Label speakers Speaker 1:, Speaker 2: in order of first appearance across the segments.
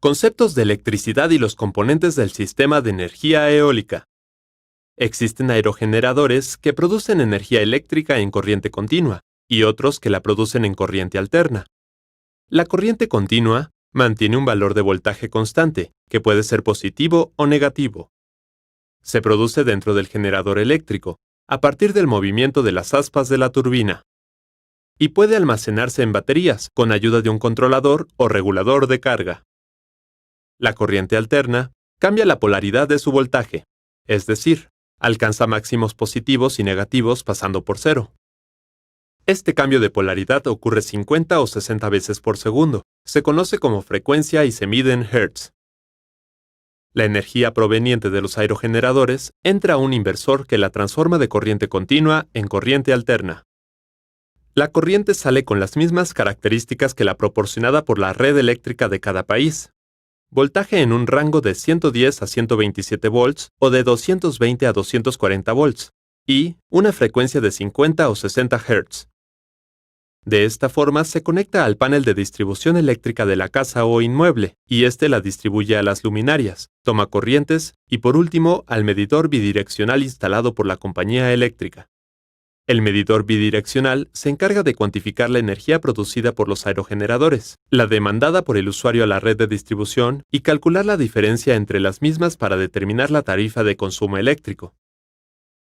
Speaker 1: Conceptos de electricidad y los componentes del sistema de energía eólica. Existen aerogeneradores que producen energía eléctrica en corriente continua y otros que la producen en corriente alterna. La corriente continua mantiene un valor de voltaje constante, que puede ser positivo o negativo. Se produce dentro del generador eléctrico, a partir del movimiento de las aspas de la turbina. Y puede almacenarse en baterías con ayuda de un controlador o regulador de carga. La corriente alterna cambia la polaridad de su voltaje, es decir, alcanza máximos positivos y negativos pasando por cero. Este cambio de polaridad ocurre 50 o 60 veces por segundo, se conoce como frecuencia y se mide en hertz. La energía proveniente de los aerogeneradores entra a un inversor que la transforma de corriente continua en corriente alterna. La corriente sale con las mismas características que la proporcionada por la red eléctrica de cada país. Voltaje en un rango de 110 a 127 volts o de 220 a 240 volts, y una frecuencia de 50 o 60 Hz. De esta forma se conecta al panel de distribución eléctrica de la casa o inmueble, y este la distribuye a las luminarias, toma corrientes y por último al medidor bidireccional instalado por la compañía eléctrica. El medidor bidireccional se encarga de cuantificar la energía producida por los aerogeneradores, la demandada por el usuario a la red de distribución y calcular la diferencia entre las mismas para determinar la tarifa de consumo eléctrico.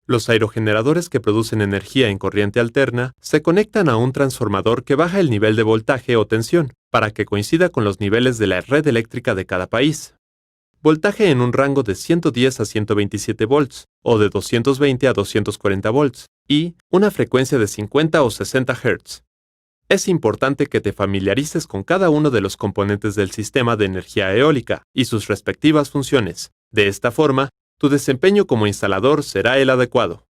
Speaker 1: Los aerogeneradores que producen energía en corriente alterna se conectan a un transformador que baja el nivel de voltaje o tensión para que coincida con los niveles de la red eléctrica de cada país. Voltaje en un rango de 110 a 127 volts o de 220 a 240 volts y una frecuencia de 50 o 60 Hz. Es importante que te familiarices con cada uno de los componentes del sistema de energía eólica y sus respectivas funciones. De esta forma, tu desempeño como instalador será el adecuado.